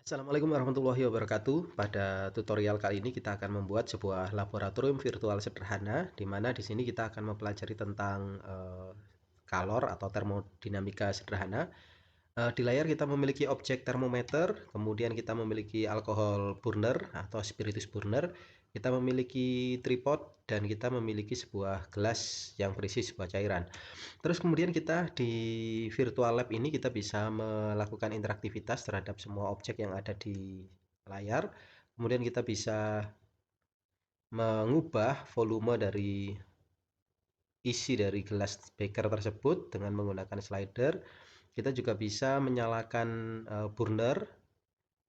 Assalamualaikum warahmatullahi wabarakatuh. Pada tutorial kali ini kita akan membuat sebuah laboratorium virtual sederhana, di mana di sini kita akan mempelajari tentang kalor atau termodinamika sederhana. Di layar kita memiliki objek termometer, kemudian kita memiliki alkohol burner atau spiritus burner, kita memiliki tripod, dan kita memiliki sebuah gelas yang berisi sebuah cairan. Terus kemudian kita di virtual lab ini kita bisa melakukan interaktivitas terhadap semua objek yang ada di layar. Kemudian kita bisa mengubah volume dari isi dari gelas beker tersebut dengan menggunakan slider. Kita juga bisa menyalakan burner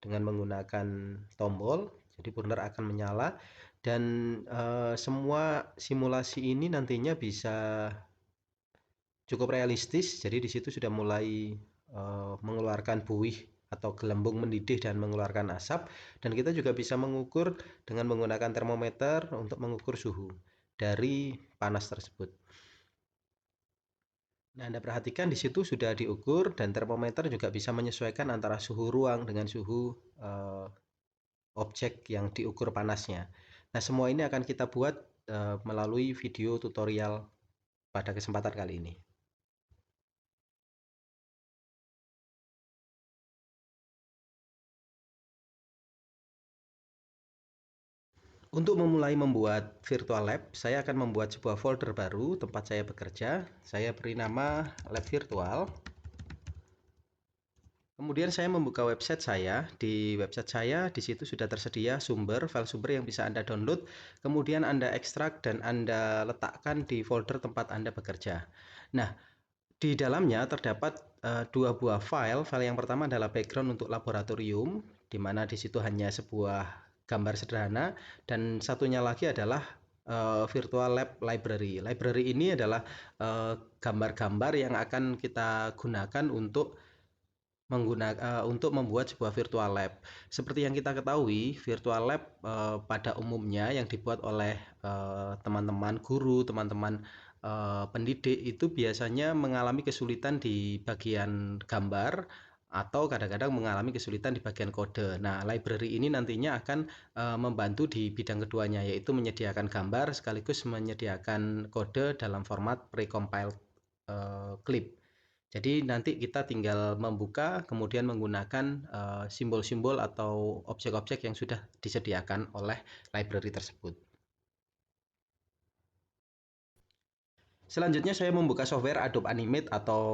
dengan menggunakan tombol. Jadi burner akan menyala dan semua simulasi ini nantinya bisa cukup realistis. Jadi di situ sudah mulai mengeluarkan buih atau gelembung mendidih dan mengeluarkan asap, dan kita juga bisa mengukur dengan menggunakan termometer untuk mengukur suhu dari panas tersebut. Nah, Anda perhatikan di situ sudah diukur, dan termometer juga bisa menyesuaikan antara suhu ruang dengan suhu objek yang diukur panasnya. Nah, semua ini akan kita buat melalui video tutorial pada kesempatan kali ini. Untuk memulai membuat virtual lab, saya akan membuat sebuah folder baru tempat saya bekerja. Saya beri nama lab virtual. Kemudian saya membuka website saya. Di website saya di situ sudah tersedia file sumber yang bisa Anda download. Kemudian Anda ekstrak dan Anda letakkan di folder tempat Anda bekerja. Nah, di dalamnya terdapat dua buah file. File yang pertama adalah background untuk laboratorium, di mana di situ hanya sebuah gambar sederhana, dan satunya lagi adalah virtual lab library. Library ini adalah gambar-gambar yang akan kita gunakan untuk untuk membuat sebuah virtual lab. Seperti yang kita ketahui, virtual lab pada umumnya yang dibuat oleh teman-teman guru, teman-teman pendidik itu biasanya mengalami kesulitan di bagian gambar atau kadang-kadang mengalami kesulitan di bagian kode. Nah, library ini nantinya akan membantu di bidang keduanya, yaitu menyediakan gambar sekaligus menyediakan kode dalam format precompiled clip. Jadi nanti kita tinggal membuka kemudian menggunakan simbol-simbol atau objek-objek yang sudah disediakan oleh library tersebut. Selanjutnya saya membuka software Adobe Animate atau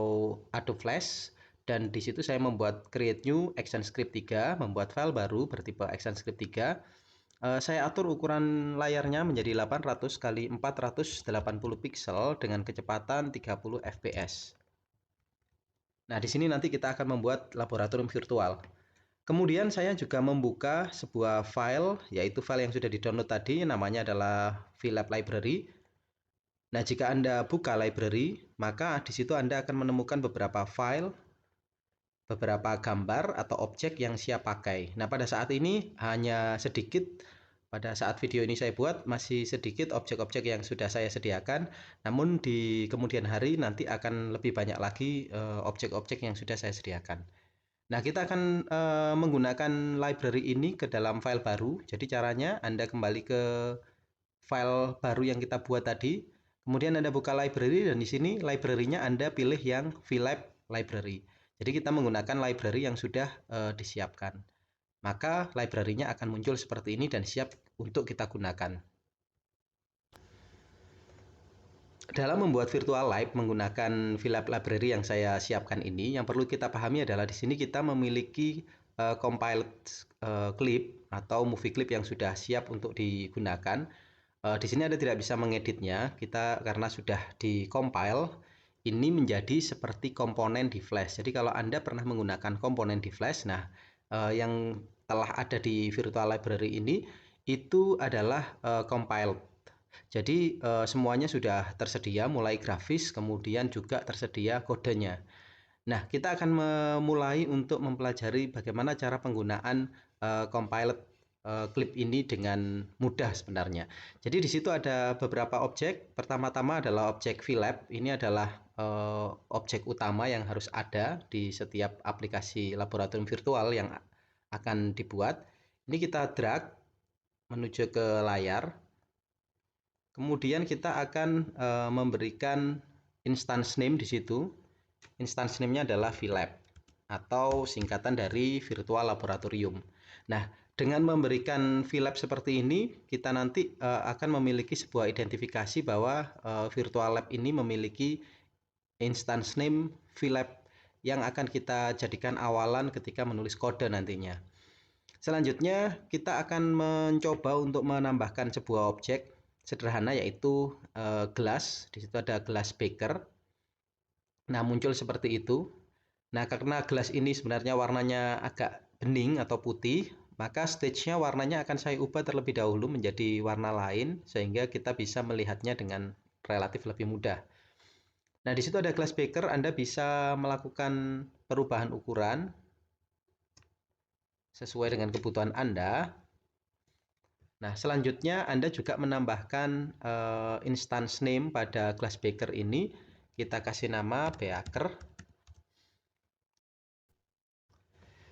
Adobe Flash, dan di situ saya membuat create new ActionScript 3, membuat file baru bertipe ActionScript 3. Saya atur ukuran layarnya menjadi 800 x 480 pixel dengan kecepatan 30 fps. Nah, di sini nanti kita akan membuat laboratorium virtual. Kemudian saya juga membuka sebuah file, yaitu file yang sudah di-download tadi, namanya adalah VLab Library. Nah, jika Anda buka library, maka di situ Anda akan menemukan beberapa file, beberapa gambar atau objek yang siap pakai. Nah, pada saat ini hanya sedikit, pada saat video ini saya buat masih sedikit objek-objek yang sudah saya sediakan, namun di kemudian hari nanti akan lebih banyak lagi objek-objek yang sudah saya sediakan. Nah, kita akan menggunakan library ini ke dalam file baru. Jadi caranya Anda kembali ke file baru yang kita buat tadi. Kemudian Anda buka library, dan di sini library-nya Anda pilih yang VLab library. Jadi kita menggunakan library yang sudah disiapkan. Maka library-nya akan muncul seperti ini dan siap untuk kita gunakan. Dalam membuat virtual lab menggunakan VLab library yang saya siapkan ini, yang perlu kita pahami adalah di sini kita memiliki compiled clip atau movie clip yang sudah siap untuk digunakan. Di sini Anda tidak bisa mengeditnya, kita karena sudah di-compile, ini menjadi seperti komponen di Flash. Jadi kalau Anda pernah menggunakan komponen di Flash, nah yang telah ada di virtual library ini itu adalah compiled. Jadi semuanya sudah tersedia, mulai grafis, kemudian juga tersedia kodenya. Nah, kita akan memulai untuk mempelajari bagaimana cara penggunaan compiled clip ini dengan mudah sebenarnya. Jadi di situ ada beberapa objek. Pertama-tama adalah objek VLab. Ini adalah objek utama yang harus ada di setiap aplikasi laboratorium virtual yang akan dibuat. Ini kita drag menuju ke layar. Kemudian kita akan memberikan instance name di situ. Instance name-nya adalah VLab atau singkatan dari Virtual Laboratorium. Nah, dengan memberikan VLab seperti ini, kita nanti akan memiliki sebuah identifikasi bahwa Virtual Lab ini memiliki instance name VLab yang akan kita jadikan awalan ketika menulis kode nantinya. Selanjutnya, kita akan mencoba untuk menambahkan sebuah objek sederhana yaitu gelas. Di situ ada gelas beker. Nah, muncul seperti itu. Nah, karena gelas ini sebenarnya warnanya agak bening atau putih, maka stage-nya warnanya akan saya ubah terlebih dahulu menjadi warna lain sehingga kita bisa melihatnya dengan relatif lebih mudah. Nah, di situ ada gelas beker, Anda bisa melakukan perubahan ukuran sesuai dengan kebutuhan Anda. Nah, selanjutnya Anda juga menambahkan instance name pada glass beaker ini. Kita kasih nama beaker.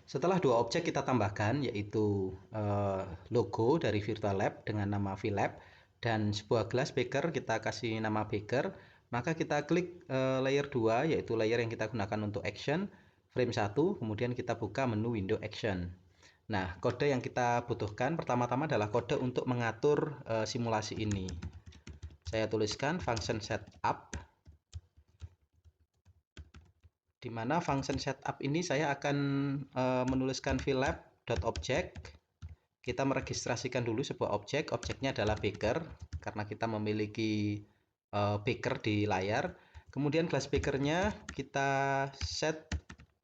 Setelah dua objek kita tambahkan, yaitu logo dari Virtual Lab dengan nama VLab dan sebuah glass beaker kita kasih nama beaker, maka kita klik layer 2, yaitu layer yang kita gunakan untuk action, frame 1, kemudian kita buka menu window action. Nah, kode yang kita butuhkan pertama-tama adalah kode untuk mengatur simulasi ini. Saya tuliskan function setup, di mana function setup ini saya akan menuliskan VLab.object. Kita meregistrasikan dulu sebuah objek. Objeknya adalah beaker, karena kita memiliki beaker di layar. Kemudian glass beakernya kita set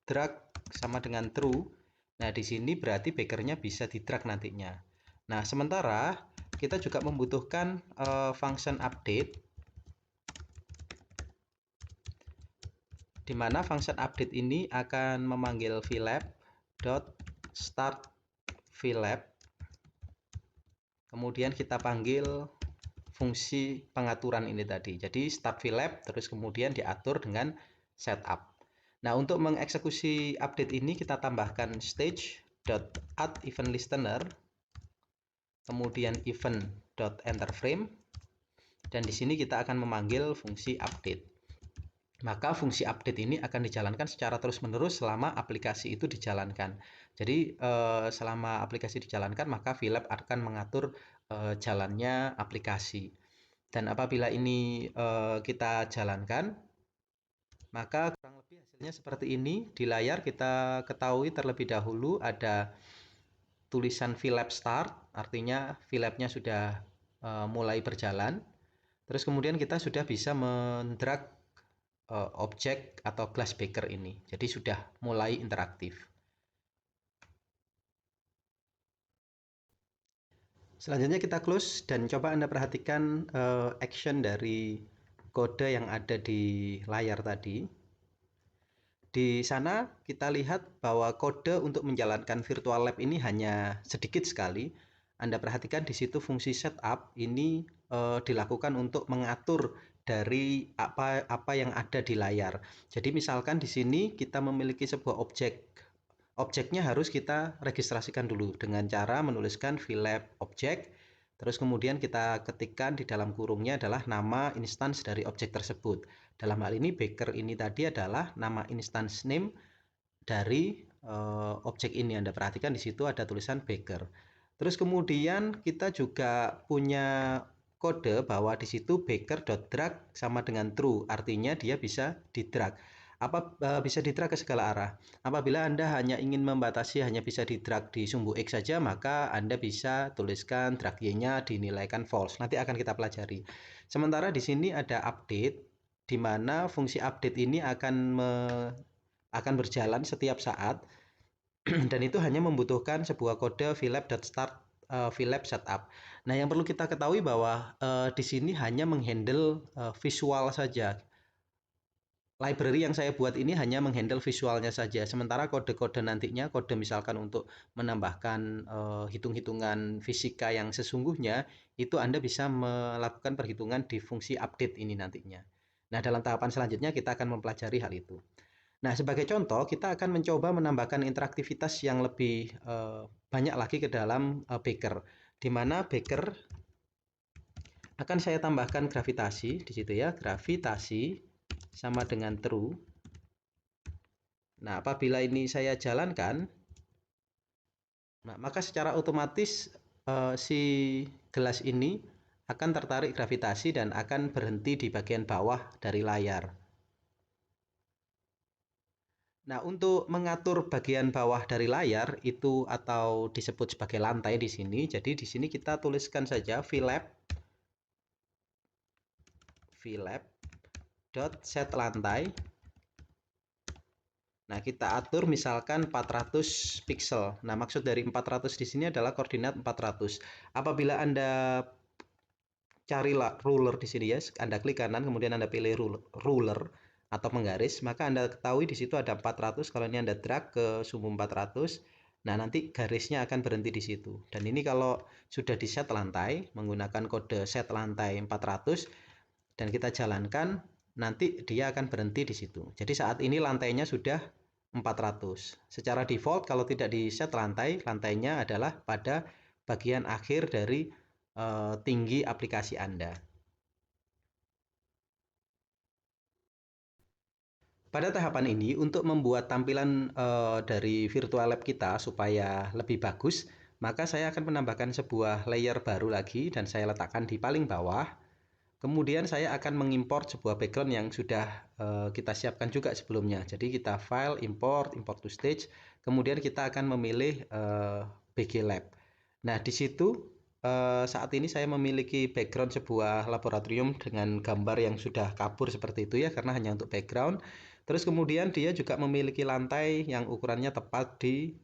drag sama dengan true. Nah, di sini berarti beakernya bisa di drag nantinya. Nah, sementara kita juga membutuhkan function update, di mana function update ini akan memanggil VLab.start VLab. Kemudian kita panggil fungsi pengaturan ini tadi. Jadi start VLab terus kemudian diatur dengan setup. Nah, untuk mengeksekusi update ini kita tambahkan stage.add event listener, kemudian event.enterFrame, dan di sini kita akan memanggil fungsi update. Maka fungsi update ini akan dijalankan secara terus-menerus selama aplikasi itu dijalankan. Jadi selama aplikasi dijalankan, maka VLab akan mengatur jalannya aplikasi. Dan apabila ini kita jalankan, maka kurang lebih hasilnya seperti ini. Di layar kita ketahui terlebih dahulu ada tulisan VLab start, artinya VLab-nya sudah mulai berjalan. Terus kemudian kita sudah bisa mendrag objek atau glass beaker ini. Jadi sudah mulai interaktif. Selanjutnya kita close dan coba Anda perhatikan action dari kode yang ada di layar tadi. Di sana kita lihat bahwa kode untuk menjalankan virtual lab ini hanya sedikit sekali. Anda perhatikan di situ fungsi setup ini dilakukan untuk mengatur dari apa yang ada di layar. Jadi misalkan di sini kita memiliki sebuah objek. Objeknya harus kita registrasikan dulu dengan cara menuliskan VLab object. Terus kemudian kita ketikkan di dalam kurungnya adalah nama instance dari objek tersebut. Dalam hal ini beaker ini tadi adalah nama instance name dari objek ini. Anda perhatikan di situ ada tulisan beaker. Terus kemudian kita juga punya kode bahwa di situ beaker.drag sama dengan true, artinya dia bisa di drag. Bisa di drag ke segala arah. Apabila Anda hanya ingin membatasi hanya bisa di drag di sumbu X saja, maka Anda bisa tuliskan drag Y-nya dinilaikan false. Nanti akan kita pelajari. Sementara di sini ada update, di mana fungsi update ini akan berjalan setiap saat dan itu hanya membutuhkan sebuah kode VLab.start VLab setup. Nah, yang perlu kita ketahui bahwa di sini hanya menghandle visual saja. Library yang saya buat ini hanya menghandle visualnya saja. Sementara kode-kode nantinya, kode misalkan untuk menambahkan hitung-hitungan fisika yang sesungguhnya, itu Anda bisa melakukan perhitungan di fungsi update ini nantinya. Nah, dalam tahapan selanjutnya kita akan mempelajari hal itu. Nah, sebagai contoh, kita akan mencoba menambahkan interaktivitas yang lebih banyak lagi ke dalam Baker, di mana Baker akan saya tambahkan gravitasi di situ ya, gravitasi sama dengan true. Nah, apabila ini saya jalankan, nah, maka secara otomatis si gelas ini akan tertarik gravitasi dan akan berhenti di bagian bawah dari layar. Nah, untuk mengatur bagian bawah dari layar itu atau disebut sebagai lantai di sini. Jadi di sini kita tuliskan saja VLab dot set lantai. Nah, kita atur misalkan 400 pixel. Nah, maksud dari 400 di sini adalah koordinat 400. Apabila Anda cari ruler di sini ya, Anda klik kanan, kemudian Anda pilih ruler atau penggaris, maka Anda ketahui di situ ada 400. Kalau ini Anda drag ke sumbu 400, nah nanti garisnya akan berhenti di situ. Dan ini kalau sudah di set lantai, menggunakan kode set lantai 400, dan kita jalankan, nanti dia akan berhenti di situ. Jadi saat ini lantainya sudah 400. Secara default kalau tidak di set lantai, lantainya adalah pada bagian akhir dari tinggi aplikasi Anda. Pada tahapan ini, untuk membuat tampilan dari virtual lab kita supaya lebih bagus, maka saya akan menambahkan sebuah layer baru lagi dan saya letakkan di paling bawah. Kemudian saya akan mengimport sebuah background yang sudah kita siapkan juga sebelumnya. Jadi kita file, import to stage, kemudian kita akan memilih BG Lab. Nah, di situ saat ini saya memiliki background sebuah laboratorium dengan gambar yang sudah kabur seperti itu ya, karena hanya untuk background. Terus kemudian dia juga memiliki lantai yang ukurannya tepat di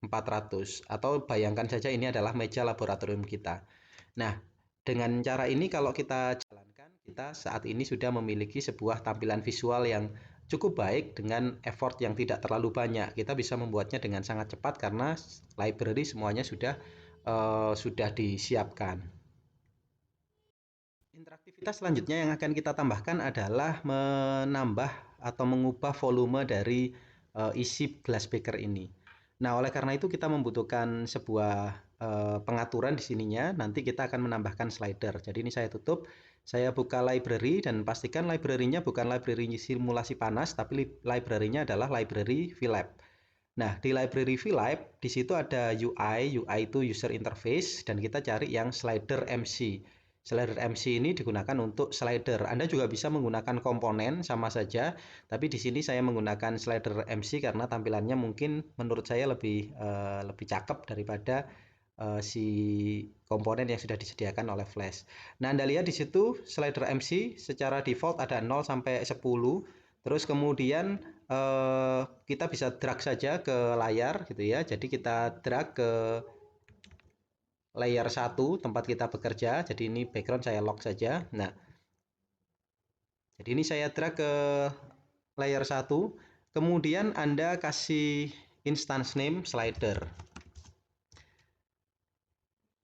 400, atau bayangkan saja ini adalah meja laboratorium kita. Nah, dengan cara ini kalau kita jalankan, kita saat ini sudah memiliki sebuah tampilan visual yang cukup baik dengan effort yang tidak terlalu banyak. Kita bisa membuatnya dengan sangat cepat karena library semuanya sudah disiapkan. Interaktivitas selanjutnya yang akan kita tambahkan adalah menambah atau mengubah volume dari isi glass beaker ini. Nah, oleh karena itu kita membutuhkan sebuah pengaturan di sininya. Nanti kita akan menambahkan slider. Jadi ini saya tutup, saya buka library dan pastikan library-nya bukan library simulasi panas, tapi library-nya adalah library VLab. Nah, di library VLab di situ ada UI itu user interface, dan kita cari yang slider MC. Slider MC ini digunakan untuk slider. Anda juga bisa menggunakan komponen sama saja, tapi di sini saya menggunakan slider MC karena tampilannya mungkin menurut saya lebih cakep daripada si komponen yang sudah disediakan oleh Flash. Nah, Anda lihat di situ slider MC secara default ada 0 sampai 10. Terus kemudian kita bisa drag saja ke layar gitu ya. Jadi kita drag ke layer 1 tempat kita bekerja. Jadi ini background saya lock saja. Nah, jadi ini saya drag ke layer 1. Kemudian Anda kasih instance name slider.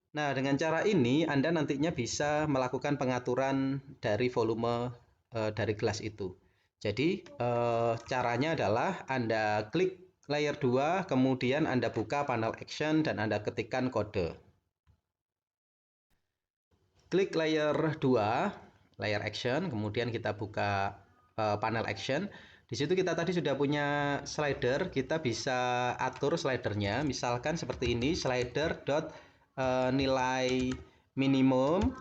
Nah, dengan cara ini Anda nantinya bisa melakukan pengaturan dari volume dari gelas itu. Jadi caranya adalah Anda klik layer 2, kemudian Anda buka panel action dan Anda ketikkan kode. Klik layer 2, layer action, kemudian kita buka panel action. Di situ kita tadi sudah punya slider, kita bisa atur slidernya. Misalkan seperti ini, slider dot nilai minimum.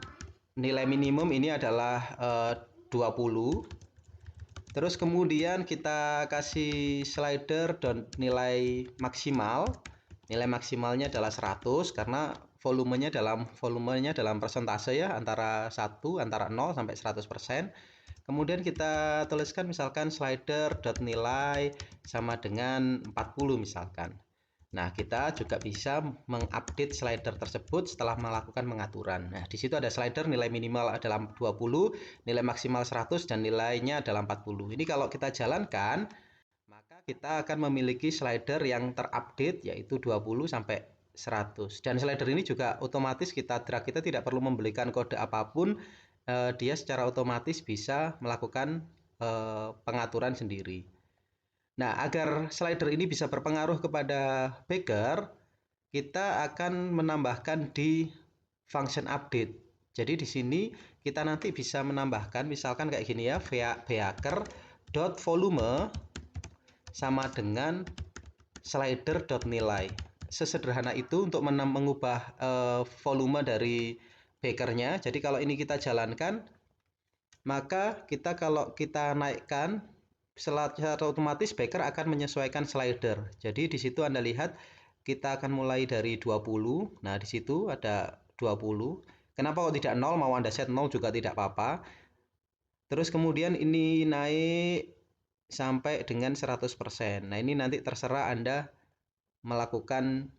Nilai minimum ini adalah 20. Terus kemudian kita kasih slider dan nilai maksimal. Nilai maksimalnya adalah 100 karena volumenya dalam persentase ya, antara 0 sampai 100%. Kemudian kita tuliskan misalkan slider dot nilai sama dengan 40 misalkan. Nah, kita juga bisa mengupdate slider tersebut setelah melakukan pengaturan. Nah, di situ ada slider nilai minimal adalah 20, nilai maksimal 100, dan nilainya adalah 40. Ini kalau kita jalankan, maka kita akan memiliki slider yang terupdate yaitu 20 sampai 100. Dan slider ini juga otomatis kita drag, kita tidak perlu memberikan kode apapun, dia secara otomatis bisa melakukan pengaturan sendiri. Nah, agar slider ini bisa berpengaruh kepada Baker, kita akan menambahkan di function update. Jadi di sini kita nanti bisa menambahkan misalkan kayak gini ya, Baker dot volume sama dengan slider dot nilai. Sesederhana itu untuk mengubah volume dari Bakernya. Jadi kalau ini kita jalankan, maka kalau kita naikkan secara otomatis Baker akan menyesuaikan slider. Jadi di situ Anda lihat kita akan mulai dari 20. Nah, di situ ada 20. Kenapa kok tidak 0? Mau Anda set 0 juga tidak apa-apa. Terus kemudian ini naik sampai dengan 100%. Nah, ini nanti terserah Anda melakukan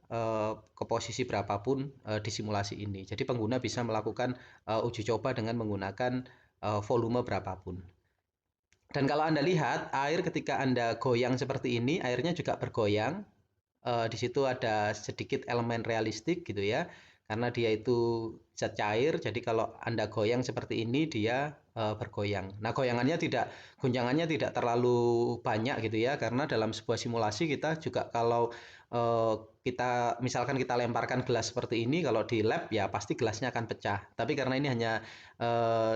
ke posisi berapapun di simulasi ini. Jadi pengguna bisa melakukan uji coba dengan menggunakan volume berapapun. Dan kalau Anda lihat, air ketika Anda goyang seperti ini, airnya juga bergoyang. Di situ ada sedikit elemen realistik gitu ya, karena dia itu zat cair. Jadi kalau Anda goyang seperti ini, dia bergoyang. Nah, gonjangannya tidak terlalu banyak gitu ya, karena dalam sebuah simulasi kita juga kalau kita misalkan kita lemparkan gelas seperti ini, kalau di lab ya pasti gelasnya akan pecah. Tapi karena ini hanya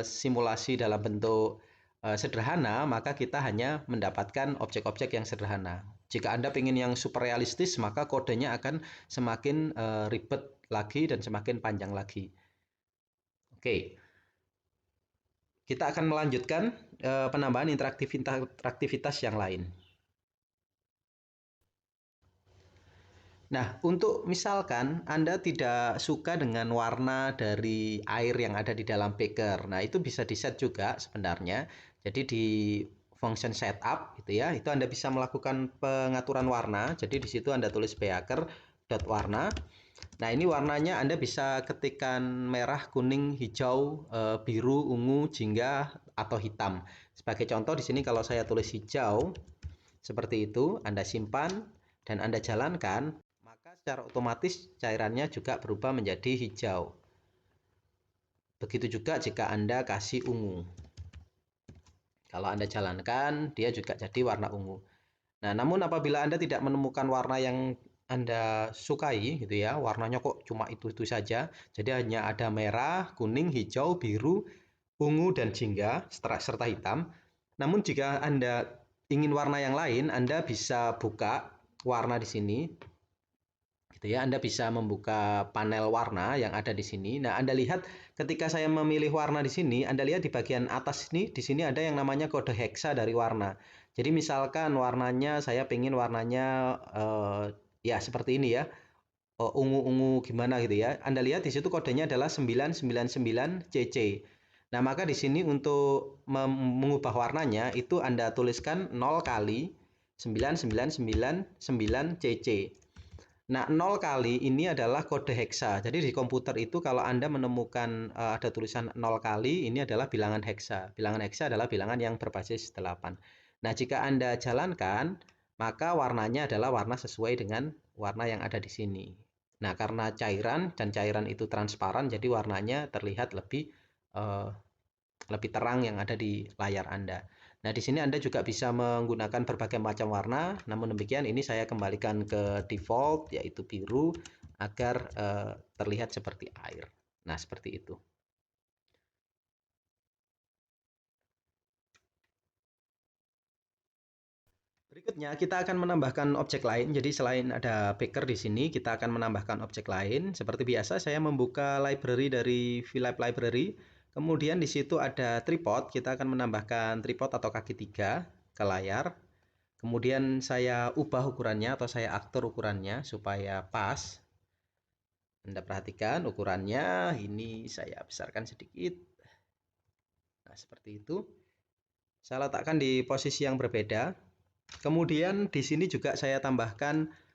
simulasi dalam bentuk sederhana, maka kita hanya mendapatkan objek-objek yang sederhana. Jika Anda ingin yang super realistis, maka kodenya akan semakin ribet lagi dan semakin panjang lagi. Oke, kita akan melanjutkan penambahan interaktivitas yang lain. Nah, untuk misalkan Anda tidak suka dengan warna dari air yang ada di dalam beaker, nah itu bisa di-set juga sebenarnya. Jadi di function setup gitu ya, itu Anda bisa melakukan pengaturan warna. Jadi di situ Anda tulis beaker dot warna. Nah, ini warnanya Anda bisa ketikkan merah, kuning, hijau, biru, ungu, jingga atau hitam. Sebagai contoh di sini kalau saya tulis hijau seperti itu, Anda simpan dan Anda jalankan, maka secara otomatis cairannya juga berubah menjadi hijau. Begitu juga jika Anda kasih ungu. Kalau Anda jalankan, dia juga jadi warna ungu. Nah, namun apabila Anda tidak menemukan warna yang Anda sukai gitu ya, warnanya kok cuma itu-itu saja, jadi hanya ada merah, kuning, hijau, biru, ungu, dan jingga, serta hitam. Namun jika Anda ingin warna yang lain, Anda bisa buka warna di sini. Gitu ya, Anda bisa membuka panel warna yang ada di sini. Nah, Anda lihat ketika saya memilih warna di sini, Anda lihat di bagian atas ini, di sini ada yang namanya kode heksa dari warna. Jadi misalkan warnanya, saya pengen warnanya ya seperti ini ya, ungu-ungu gimana gitu ya. Anda lihat di situ kodenya adalah 999CC. Nah, maka di sini untuk mengubah warnanya itu Anda tuliskan 0 kali 9999CC. Nah, 0 kali ini adalah kode heksa. Jadi di komputer itu kalau Anda menemukan ada tulisan 0 kali, ini adalah bilangan heksa. Bilangan heksa adalah bilangan yang berbasis 8. Nah, jika Anda jalankan, maka warnanya adalah warna sesuai dengan warna yang ada di sini. Nah, karena cairan dan cairan itu transparan, jadi warnanya terlihat lebih terang yang ada di layar Anda. Nah, di sini Anda juga bisa menggunakan berbagai macam warna. Namun demikian, ini saya kembalikan ke default, yaitu biru, agar terlihat seperti air. Nah, seperti itu. Berikutnya, kita akan menambahkan objek lain. Jadi, selain ada Baker di sini, kita akan menambahkan objek lain. Seperti biasa, saya membuka library dari VLab Library. Kemudian di situ ada tripod. Kita akan menambahkan tripod atau kaki 3 ke layar. Kemudian saya ubah ukurannya atau saya atur ukurannya supaya pas. Anda perhatikan ukurannya, ini saya besarkan sedikit. Nah, seperti itu. Saya letakkan di posisi yang berbeda. Kemudian di sini juga saya tambahkan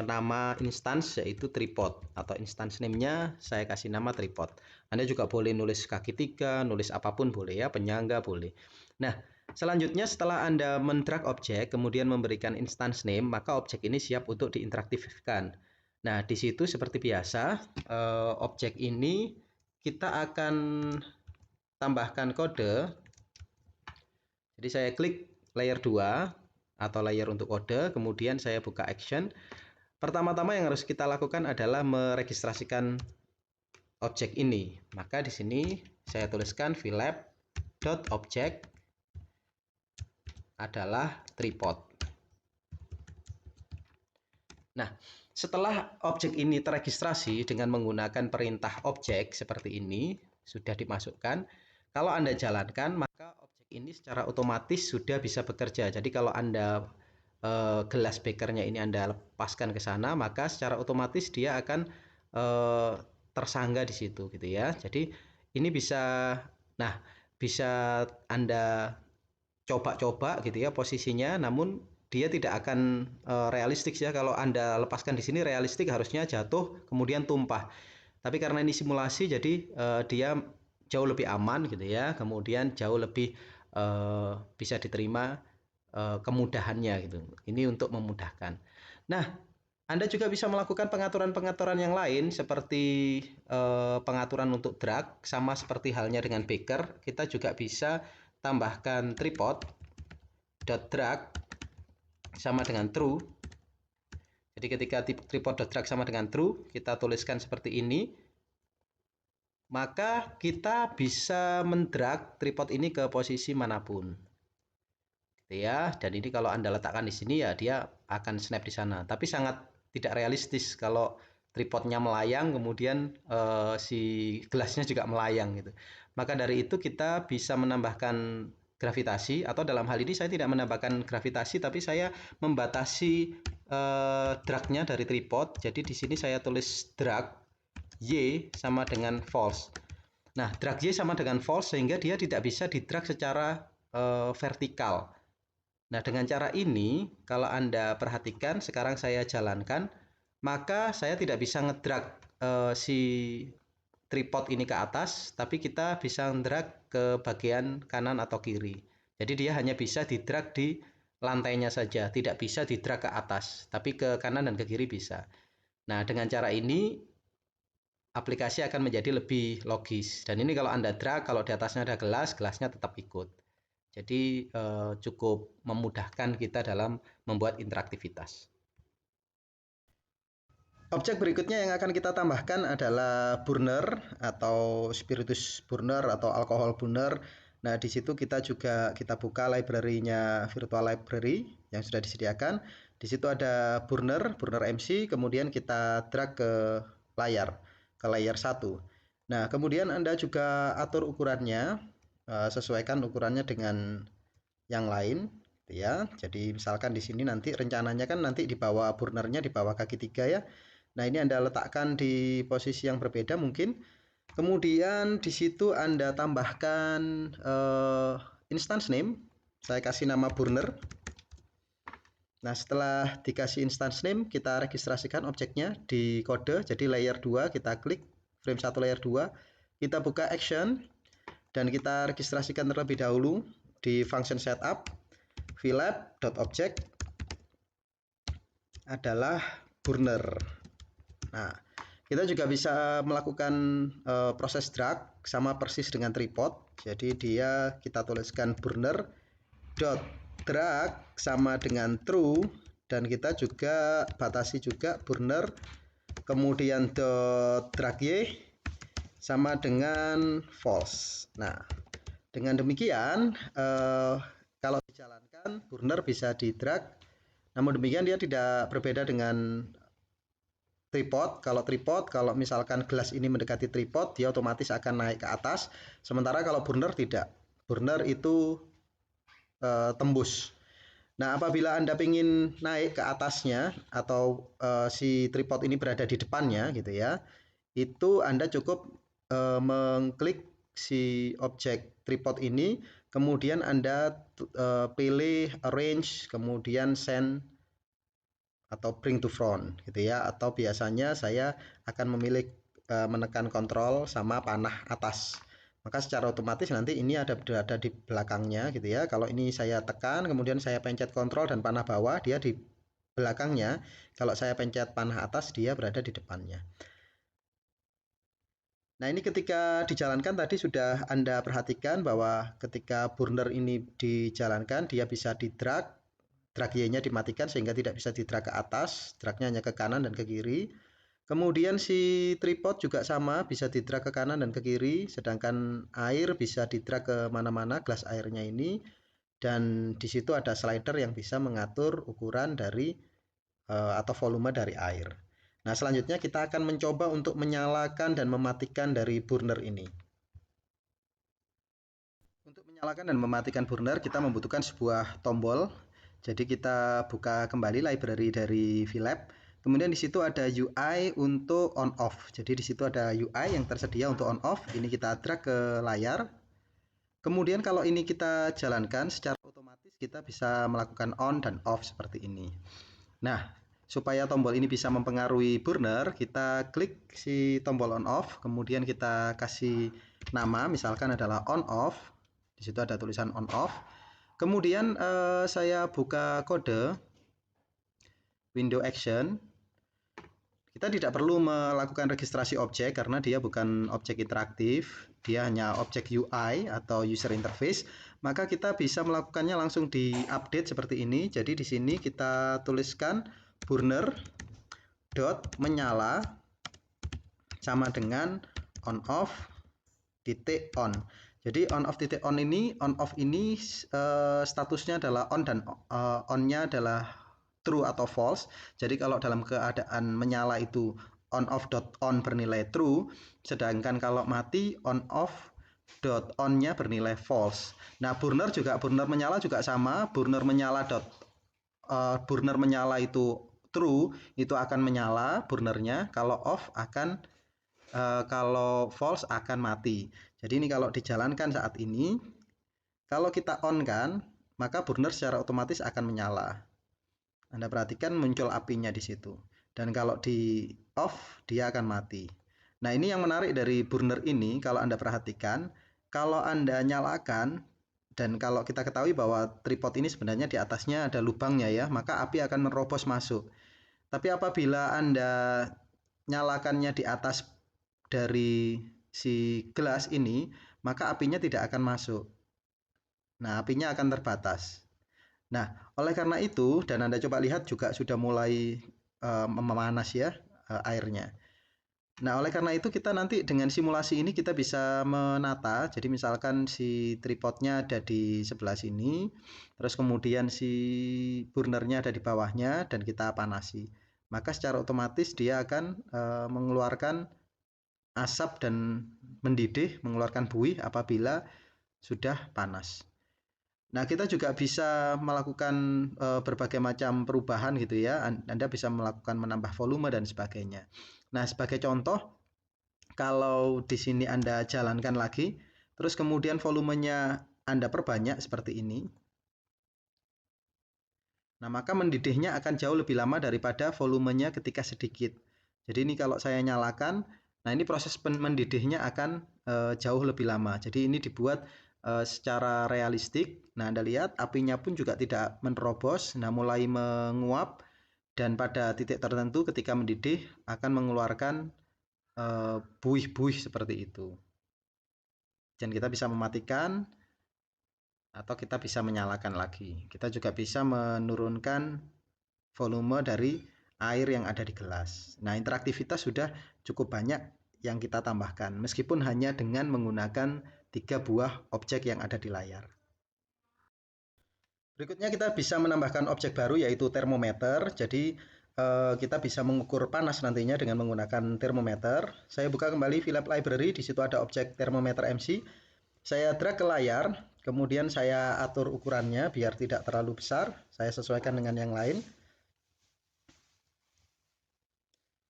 nama instance yaitu tripod atau instance name-nya saya kasih nama tripod. Anda juga boleh nulis kaki 3, nulis apapun boleh ya, penyangga boleh. Nah, selanjutnya setelah Anda mendrag objek kemudian memberikan instance name, maka objek ini siap untuk diinteraktifkan. Nah, di situ seperti biasa, objek ini kita akan tambahkan kode. Jadi saya klik layer 2. atau layer untuk kode, kemudian saya buka action. Pertama-tama yang harus kita lakukan adalah meregistrasikan objek ini. Maka di sini saya tuliskan vlab.object adalah tripod. Nah, setelah objek ini terregistrasi dengan menggunakan perintah objek seperti ini, sudah dimasukkan. Kalau Anda jalankan, maka objek ini secara otomatis sudah bisa bekerja. Jadi kalau Anda gelas bekernya ini Anda lepaskan ke sana, maka secara otomatis dia akan tersangga di situ gitu ya. Jadi ini bisa, nah bisa Anda coba-coba gitu ya posisinya, namun dia tidak akan realistik ya. Kalau Anda lepaskan di sini realistik harusnya jatuh kemudian tumpah. Tapi karena ini simulasi jadi dia jauh lebih aman gitu ya. Kemudian jauh lebih bisa diterima kemudahannya gitu. Ini untuk memudahkan. Nah, Anda juga bisa melakukan pengaturan-pengaturan yang lain seperti pengaturan untuk drag, sama seperti halnya dengan beker. Kita juga bisa tambahkan tripod.drag sama dengan true. Jadi ketika tripod.drag sama dengan true, kita tuliskan seperti ini, maka kita bisa mendrag tripod ini ke posisi manapun. Gitu ya. Dan ini kalau Anda letakkan di sini ya dia akan snap di sana. Tapi sangat tidak realistis kalau tripodnya melayang kemudian si gelasnya juga melayang gitu. Maka dari itu kita bisa menambahkan gravitasi, atau dalam hal ini saya tidak menambahkan gravitasi tapi saya membatasi dragnya dari tripod. Jadi di sini saya tulis drag Y sama dengan false. Nah, drag Y sama dengan false sehingga dia tidak bisa didrag secara vertikal. Nah, dengan cara ini, kalau Anda perhatikan, sekarang saya jalankan, maka saya tidak bisa ngedrag si tripod ini ke atas, tapi kita bisa ngedrag ke bagian kanan atau kiri. Jadi dia hanya bisa didrag di lantainya saja, tidak bisa didrag ke atas, tapi ke kanan dan ke kiri bisa. Nah, dengan cara ini, aplikasi akan menjadi lebih logis. Dan ini kalau Anda drag, kalau di atasnya ada gelas, gelasnya tetap ikut. Jadi cukup memudahkan kita dalam membuat interaktivitas. Objek berikutnya yang akan kita tambahkan adalah burner atau spiritus burner atau alkohol burner. Nah, di situ kita buka library-nya Virtual Library yang sudah disediakan. Di situ ada burner MC, kemudian kita drag ke layer 1. Nah, kemudian Anda juga atur ukurannya, sesuaikan ukurannya dengan yang lain ya. Jadi misalkan di sini nanti rencananya kan nanti di bawah burnernya di bawah kaki 3 ya. Nah, ini Anda letakkan di posisi yang berbeda mungkin. Kemudian di situ Anda tambahkan instance name. Saya kasih nama burner. Nah, setelah dikasih instance name, kita registrasikan objeknya di kode. Jadi layer 2 kita klik, frame 1 layer 2, kita buka action dan kita registrasikan terlebih dahulu di function setup. vlab.object adalah burner. Nah, kita juga bisa melakukan proses drag sama persis dengan tripod. Jadi kita tuliskan burner dot drag sama dengan true, dan kita juga batasi juga burner kemudian dot drag Y sama dengan false. Nah, dengan demikian kalau dijalankan burner bisa di drag, namun demikian dia tidak berbeda dengan tripod. Kalau misalkan gelas ini mendekati tripod, dia otomatis akan naik ke atas, sementara kalau burner tidak. Burner itu tembus. Nah, apabila Anda ingin naik ke atasnya atau si tripod ini berada di depannya gitu ya, itu Anda cukup mengklik si objek tripod ini, kemudian Anda pilih arrange, kemudian send atau bring to front gitu ya, atau biasanya saya akan memilih menekan kontrol sama panah atas, maka secara otomatis nanti ini berada di belakangnya gitu ya. Kalau ini saya tekan kemudian saya pencet kontrol dan panah bawah, dia di belakangnya. Kalau saya pencet panah atas, dia berada di depannya. Nah, ini ketika dijalankan tadi sudah Anda perhatikan bahwa ketika burner ini dijalankan dia bisa di drag drag Y-nya dimatikan sehingga tidak bisa di-drag ke atas, dragnya hanya ke kanan dan ke kiri. Kemudian si tripod juga sama, bisa di-drag ke kanan dan ke kiri, sedangkan air bisa di-drag ke mana-mana, gelas airnya ini. Dan di situ ada slider yang bisa mengatur ukuran dari atau volume dari air. Nah, selanjutnya kita akan mencoba untuk menyalakan dan mematikan dari burner ini. Untuk menyalakan dan mematikan burner, kita membutuhkan sebuah tombol. Jadi kita buka kembali library dari VLab. Kemudian di situ ada UI untuk on off. Jadi di situ ada UI yang tersedia untuk on off. Ini kita drag ke layar. Kemudian kalau ini kita jalankan secara otomatis kita bisa melakukan on dan off seperti ini. Nah, supaya tombol ini bisa mempengaruhi burner, kita klik si tombol on off, kemudian kita kasih nama, misalkan adalah on off. Di situ ada tulisan on off. Kemudian saya buka kode window action. Kita tidak perlu melakukan registrasi objek karena dia bukan objek interaktif, dia hanya objek UI atau user interface. Maka kita bisa melakukannya langsung di update seperti ini. Jadi di sini kita tuliskan burner dot menyala sama dengan on off titik on. Jadi on off titik on ini, on off ini statusnya adalah on dan on-nya adalah true atau false. Jadi kalau dalam keadaan menyala itu on off dot on bernilai true, sedangkan kalau mati on off dot on-nya bernilai false. Nah, burner menyala juga sama, burner menyala itu true, itu akan menyala burnernya, kalau off akan kalau false akan mati. Jadi ini kalau dijalankan saat ini, kalau kita on kan, maka burner secara otomatis akan menyala. Anda perhatikan muncul apinya di situ. Dan kalau di off, dia akan mati. Nah, ini yang menarik dari burner ini, kalau Anda perhatikan, kalau Anda nyalakan, dan kalau kita ketahui bahwa tripod ini sebenarnya di atasnya ada lubangnya ya, maka api akan menerobos masuk. Tapi apabila Anda nyalakannya di atas dari si gelas ini, maka apinya tidak akan masuk. Nah, apinya akan terbatas. Nah, oleh karena itu, dan Anda coba lihat juga sudah mulai memanas ya airnya. Nah, oleh karena itu kita nanti dengan simulasi ini kita bisa menata. Jadi misalkan si tripodnya ada di sebelah sini, terus kemudian si burnernya ada di bawahnya dan kita panasi. Maka secara otomatis dia akan mengeluarkan asap dan mendidih, mengeluarkan buih apabila sudah panas. Nah, kita juga bisa melakukan berbagai macam perubahan gitu ya. Anda bisa melakukan menambah volume dan sebagainya. Nah, sebagai contoh, kalau di sini Anda jalankan lagi, terus kemudian volumenya Anda perbanyak seperti ini. Nah, maka mendidihnya akan jauh lebih lama daripada volumenya ketika sedikit. Jadi ini kalau saya nyalakan, nah ini proses mendidihnya akan jauh lebih lama. Jadi ini dibuat secara realistik. Nah, Anda lihat apinya pun juga tidak menerobos, nah mulai menguap dan pada titik tertentu ketika mendidih akan mengeluarkan buih-buih seperti itu. Dan kita bisa mematikan atau kita bisa menyalakan lagi. Kita juga bisa menurunkan volume dari air yang ada di gelas. Nah, interaktivitas sudah cukup banyak yang kita tambahkan, meskipun hanya dengan menggunakan 3 buah objek yang ada di layar. Berikutnya kita bisa menambahkan objek baru yaitu termometer. Jadi kita bisa mengukur panas nantinya dengan menggunakan termometer. Saya buka kembali VLab Library, di situ ada objek termometer MC. Saya drag ke layar, kemudian saya atur ukurannya biar tidak terlalu besar. Saya sesuaikan dengan yang lain.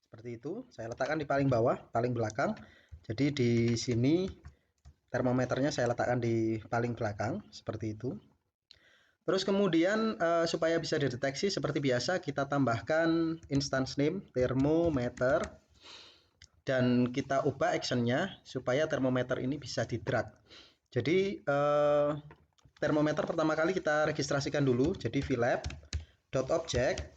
Seperti itu, saya letakkan di paling bawah, paling belakang. Jadi di sini termometernya saya letakkan di paling belakang, seperti itu. Terus kemudian supaya bisa dideteksi seperti biasa kita tambahkan instance name thermometer dan kita ubah actionnya supaya termometer ini bisa di drag. Jadi termometer pertama kali kita registrasikan dulu, jadi VLab.object.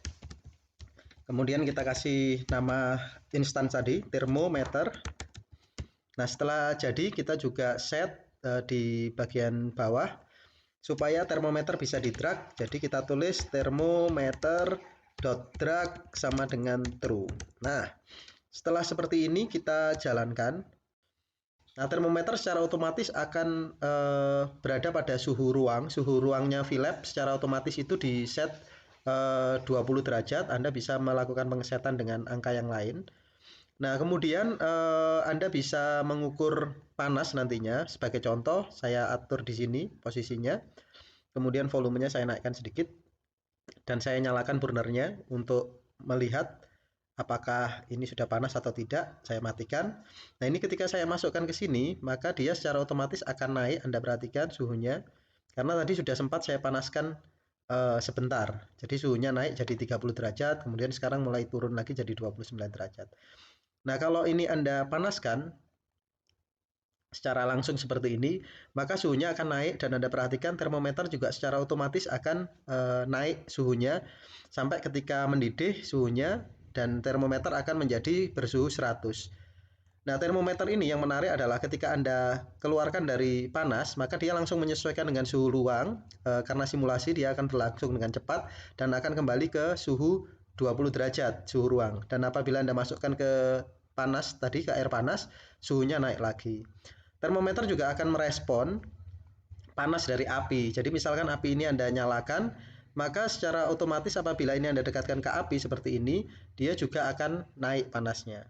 Kemudian kita kasih nama instance tadi, thermometer. Nah, setelah jadi kita juga set di bagian bawah. supaya termometer bisa di drag. Jadi kita tulis termometer dot drag sama dengan true. Nah, setelah seperti ini kita jalankan. Nah, termometer secara otomatis akan berada pada suhu ruang. Suhu ruangnya VLAB secara otomatis itu di set 20 derajat. Anda bisa melakukan pengesetan dengan angka yang lain. Nah, kemudian Anda bisa mengukur panas nantinya. Sebagai contoh, saya atur di sini posisinya. Kemudian volumenya saya naikkan sedikit. Dan saya nyalakan burnernya untuk melihat apakah ini sudah panas atau tidak. Saya matikan. Nah, ini ketika saya masukkan ke sini, maka dia secara otomatis akan naik. Anda perhatikan suhunya. Karena tadi sudah sempat saya panaskan sebentar. Jadi suhunya naik jadi 30 derajat, kemudian sekarang mulai turun lagi jadi 29 derajat. Nah, kalau ini Anda panaskan secara langsung seperti ini, maka suhunya akan naik dan Anda perhatikan termometer juga secara otomatis akan naik suhunya sampai ketika mendidih suhunya dan termometer akan menjadi bersuhu 100. Nah, termometer ini yang menarik adalah ketika Anda keluarkan dari panas, maka dia langsung menyesuaikan dengan suhu ruang. Karena simulasi dia akan berlangsung dengan cepat dan akan kembali ke suhu 20 derajat suhu ruang. Dan apabila Anda masukkan ke panas tadi, ke air panas, suhunya naik lagi. Termometer juga akan merespon panas dari api. Jadi misalkan api ini Anda nyalakan, maka secara otomatis apabila ini Anda dekatkan ke api seperti ini, dia juga akan naik panasnya.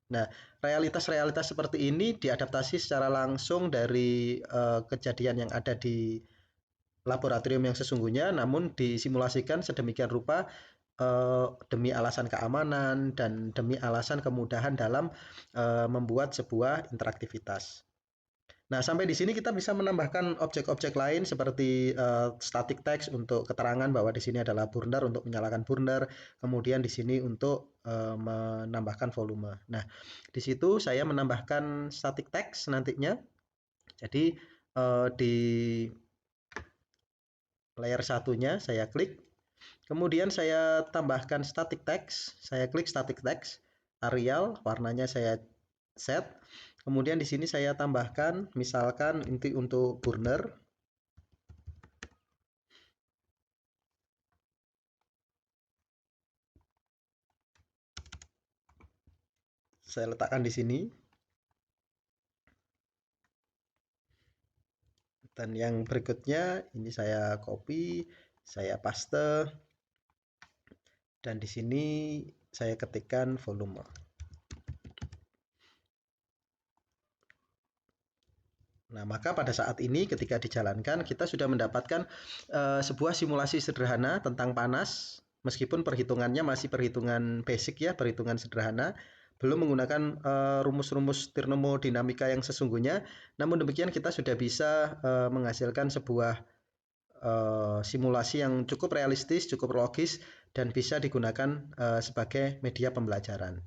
Nah, realitas-realitas seperti ini diadaptasi secara langsung dari kejadian yang ada di laboratorium yang sesungguhnya, namun disimulasikan sedemikian rupa demi alasan keamanan dan demi alasan kemudahan dalam membuat sebuah interaktivitas. Nah, sampai di sini kita bisa menambahkan objek-objek lain seperti static text untuk keterangan bahwa di sini adalah burner untuk menyalakan burner, kemudian di sini untuk menambahkan volume. Nah, di situ saya menambahkan static text nantinya. Jadi di layer satunya saya klik, kemudian saya tambahkan static text, saya klik static text, Arial, warnanya saya set. Kemudian di sini saya tambahkan misalkan inti untuk burner. Saya letakkan di sini. Dan yang berikutnya ini saya copy, saya paste. Dan di sini saya ketikkan volume. Nah, maka pada saat ini ketika dijalankan kita sudah mendapatkan sebuah simulasi sederhana tentang panas, meskipun perhitungannya masih perhitungan basic ya, perhitungan sederhana, belum menggunakan rumus-rumus termodinamika yang sesungguhnya. Namun demikian kita sudah bisa menghasilkan sebuah simulasi yang cukup realistis, cukup logis dan bisa digunakan sebagai media pembelajaran.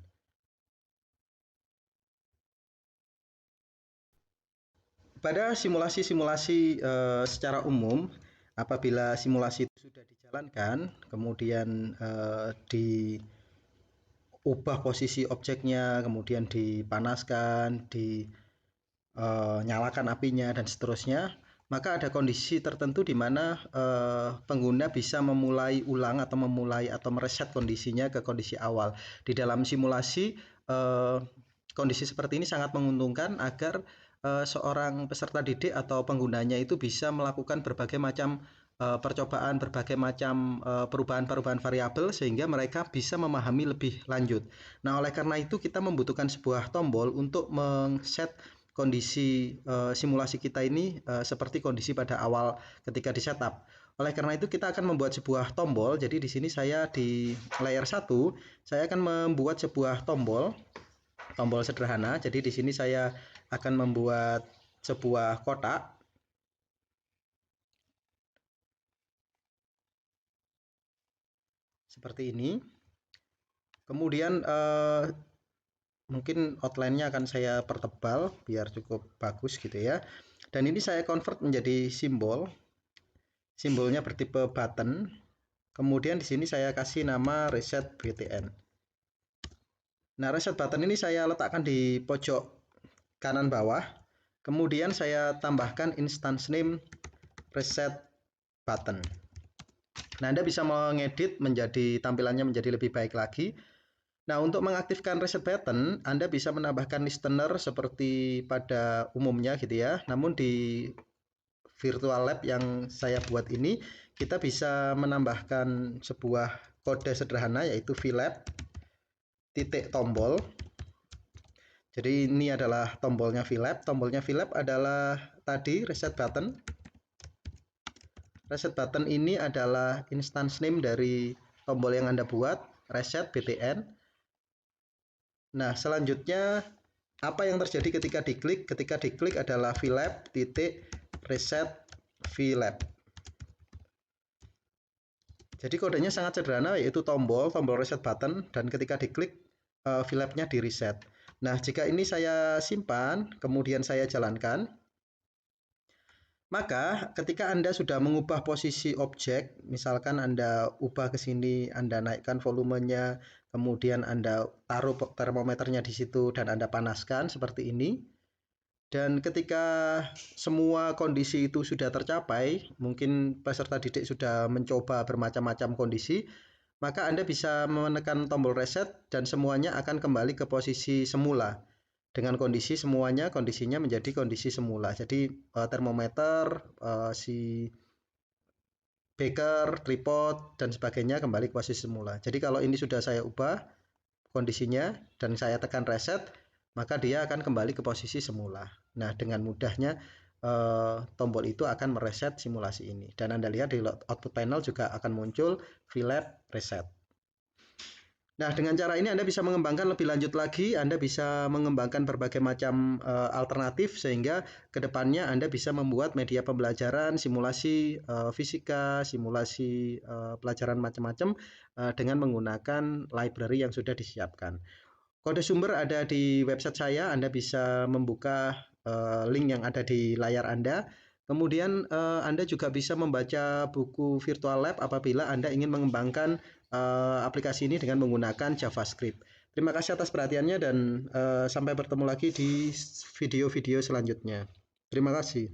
Pada simulasi-simulasi secara umum, apabila simulasi itu sudah dijalankan, kemudian diubah posisi objeknya, kemudian dipanaskan, dinyalakan apinya, dan seterusnya, maka ada kondisi tertentu di mana pengguna bisa memulai ulang atau memulai atau mereset kondisinya ke kondisi awal. Di dalam simulasi, kondisi seperti ini sangat menguntungkan agar seorang peserta didik atau penggunanya itu bisa melakukan berbagai macam percobaan, berbagai macam perubahan-perubahan variabel sehingga mereka bisa memahami lebih lanjut. Nah, oleh karena itu kita membutuhkan sebuah tombol untuk men-set kondisi simulasi kita ini seperti kondisi pada awal ketika di setup. Oleh karena itu kita akan membuat sebuah tombol. Jadi di sini saya di layer 1, saya akan membuat sebuah tombol sederhana. Jadi di sini saya akan membuat sebuah kotak seperti ini. Kemudian mungkin outline-nya akan saya pertebal biar cukup bagus gitu ya. Dan ini saya convert menjadi simbol. Simbolnya bertipe button. Kemudian di sini saya kasih nama reset btn. Nah, reset button ini saya letakkan di pojok kanan bawah. Kemudian saya tambahkan instance name reset button. Nah, Anda bisa mengedit menjadi tampilannya menjadi lebih baik lagi. Nah, untuk mengaktifkan reset button, Anda bisa menambahkan listener seperti pada umumnya gitu ya. Namun di virtual lab yang saya buat ini, kita bisa menambahkan sebuah kode sederhana yaitu VLab titik tombol. Jadi ini adalah tombolnya VLab. Tombolnya VLab adalah tadi reset button. Reset button ini adalah instance name dari tombol yang Anda buat, reset btn. Nah, selanjutnya apa yang terjadi ketika diklik? Ketika diklik adalah VLab titik reset VLab. Jadi kodenya sangat sederhana, yaitu tombol reset button, dan ketika diklik VLab-nya di reset. Nah, jika ini saya simpan, kemudian saya jalankan, maka ketika Anda sudah mengubah posisi objek, misalkan Anda ubah ke sini, Anda naikkan volumenya, kemudian Anda taruh termometernya di situ dan Anda panaskan seperti ini. Dan ketika semua kondisi itu sudah tercapai, mungkin peserta didik sudah mencoba bermacam-macam kondisi, maka Anda bisa menekan tombol reset dan semuanya akan kembali ke posisi semula. Dengan kondisinya menjadi kondisi semula. Jadi termometer, si beaker, tripod, dan sebagainya kembali ke posisi semula. Jadi kalau ini sudah saya ubah kondisinya dan saya tekan reset, maka dia akan kembali ke posisi semula. Nah, dengan mudahnya tombol itu akan mereset simulasi ini. Dan Anda lihat di output panel juga akan muncul VLab reset. Nah, dengan cara ini Anda bisa mengembangkan lebih lanjut lagi, Anda bisa mengembangkan berbagai macam alternatif sehingga kedepannya Anda bisa membuat media pembelajaran, simulasi fisika, simulasi pelajaran macam-macam dengan menggunakan library yang sudah disiapkan. Kode sumber ada di website saya, Anda bisa membuka link yang ada di layar Anda. Kemudian Anda juga bisa membaca buku Virtual Lab apabila Anda ingin mengembangkan aplikasi ini dengan menggunakan JavaScript. Terima kasih atas perhatiannya dan sampai bertemu lagi di video-video selanjutnya. Terima kasih.